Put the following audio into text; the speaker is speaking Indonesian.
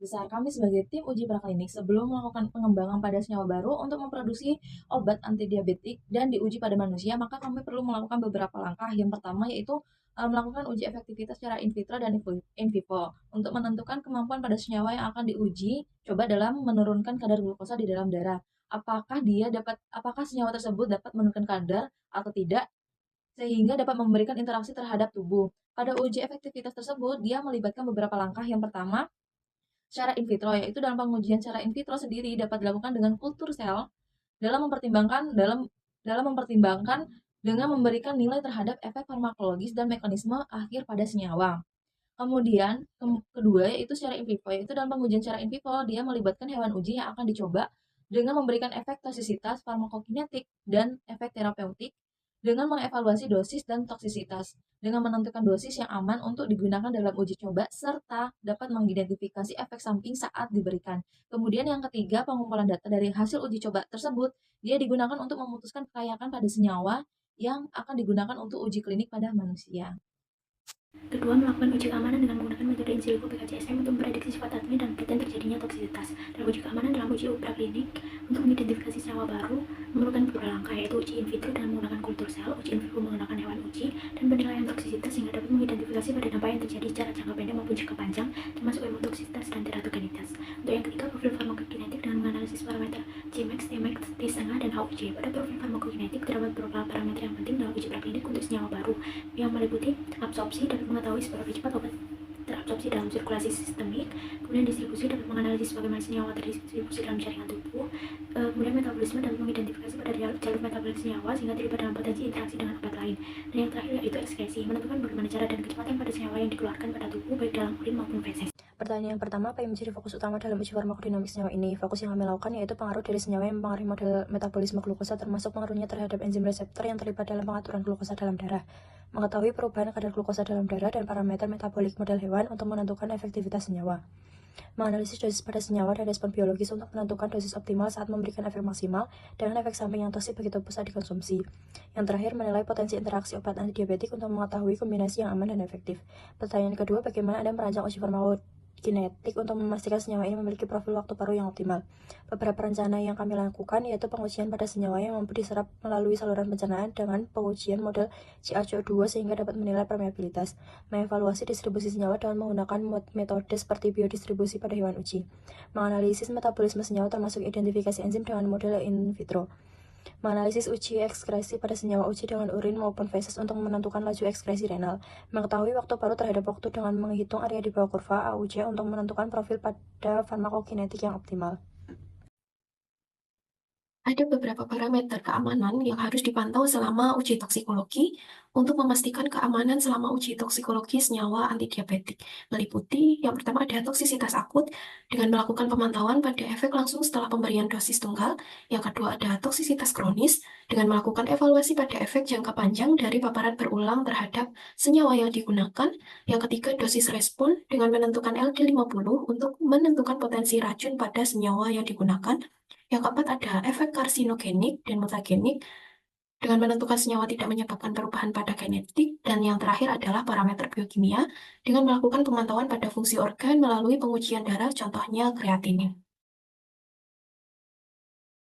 besar kami sebagai tim uji praklinik sebelum melakukan pengembangan pada senyawa baru untuk memproduksi obat antidiabetik dan diuji pada manusia, maka kami perlu melakukan beberapa langkah. Yang pertama yaitu melakukan uji efektivitas secara in vitro dan in vivo untuk menentukan kemampuan pada senyawa yang akan diuji coba dalam menurunkan kadar glukosa di dalam darah. Apakah senyawa tersebut dapat menurunkan kadar atau tidak sehingga dapat memberikan interaksi terhadap tubuh. Pada uji efektivitas tersebut, dia melibatkan beberapa langkah. Yang pertama, secara in vitro, yaitu dalam pengujian secara in vitro sendiri dapat dilakukan dengan kultur sel dalam mempertimbangkan dengan memberikan nilai terhadap efek farmakologis dan mekanisme akhir pada senyawa. Kemudian, kedua yaitu secara in vivo, yaitu dalam pengujian secara in vivo dia melibatkan hewan uji yang akan dicoba dengan memberikan efek tosisitas, farmakokinetik, dan efek terapeutik dengan mengevaluasi dosis dan toksisitas, dengan menentukan dosis yang aman untuk digunakan dalam uji coba, serta dapat mengidentifikasi efek samping saat diberikan. Kemudian yang ketiga, pengumpulan data dari hasil uji coba tersebut, dia digunakan untuk memutuskan kelayakan pada senyawa yang akan digunakan untuk uji klinik pada manusia. Kedua, melakukan uji keamanan dengan menggunakan metode in silico PKCSM untuk memprediksi sifat atomi dan paten terjadinya toksisitas. Dalam uji keamanan dalam uji praklinik untuk mengidentifikasi senyawa baru memerlukan beberapa langkah, yaitu uji in vitro dengan menggunakan kultur sel, uji in vivo menggunakan hewan uji, dan penilaian toksisitas sehingga dapat mengidentifikasi pada dampak yang terjadi secara jangka pendek maupun jangka panjang, termasuk hemotoksitas dan teratogenitas. Untuk yang ketiga, profil farmakokinetik dengan menganalisis parameter Cmax, Tmax, T-setengah, dan HUC. Pada profil farmakokinetik terdapat beberapa parameter yang penting dalam uji praklinik untuk senyawa baru, yang meliputi absorpsi dapat mengetahui seberapa cepat obat terabsorpsi dalam sirkulasi sistemik, kemudian distribusi dapat menganalisis bagaimana senyawa terdistribusi dalam jaringan tubuh, kemudian metabolisme dapat mengidentifikasi pada jalur metabolik senyawa sehingga terlibat dalam potensi interaksi dengan obat lain, dan yang terakhir yaitu ekskresi, menentukan bagaimana cara dan kecepatan pada senyawa yang dikeluarkan pada tubuh baik dalam urin maupun feses. Pertanyaan yang pertama, apa yang menjadi fokus utama dalam uji farmakodinamik senyawa ini? Fokus yang kami lakukan yaitu pengaruh dari senyawa yang mempengaruhi model metabolisme glukosa, termasuk pengaruhnya terhadap enzim reseptor yang terlibat dalam pengaturan glukosa dalam darah, mengetahui perubahan kadar glukosa dalam darah dan parameter metabolik model hewan untuk menentukan efektivitas senyawa, menganalisis dosis pada senyawa dan respon biologis untuk menentukan dosis optimal saat memberikan efek maksimal dengan efek samping yang toksik bagi tubuh saat dikonsumsi. Yang terakhir, menilai potensi interaksi obat antidiabetik untuk mengetahui kombinasi yang aman dan efektif. Pertanyaan kedua, bagaimana Anda merancang uji farmakokinetik untuk memastikan senyawa ini memiliki profil waktu paruh yang optimal? Beberapa rencana yang kami lakukan yaitu pengujian pada senyawa yang mampu diserap melalui saluran pencernaan dengan pengujian model CaCO2 sehingga dapat menilai permeabilitas, mengevaluasi distribusi senyawa dengan menggunakan metode seperti biodistribusi pada hewan uji, menganalisis metabolisme senyawa termasuk identifikasi enzim dengan model in vitro, menganalisis uji ekskresi pada senyawa uji dengan urin maupun feses untuk menentukan laju ekskresi renal, mengetahui waktu paruh terhadap waktu dengan menghitung area di bawah kurva AUC untuk menentukan profil pada farmakokinetik yang optimal. Ada beberapa parameter keamanan yang harus dipantau selama uji toksikologi untuk memastikan keamanan selama uji toksikologi senyawa antidiabetik. Meliputi yang pertama ada toksisitas akut dengan melakukan pemantauan pada efek langsung setelah pemberian dosis tunggal. Yang kedua ada toksisitas kronis dengan melakukan evaluasi pada efek jangka panjang dari paparan berulang terhadap senyawa yang digunakan. Yang ketiga dosis respon dengan menentukan LD50 untuk menentukan potensi racun pada senyawa yang digunakan. Yang keempat ada efek karsinogenik dan mutagenik dengan menentukan senyawa tidak menyebabkan perubahan pada genetik. Dan yang terakhir adalah parameter biokimia dengan melakukan pemantauan pada fungsi organ melalui pengujian darah, contohnya kreatinin.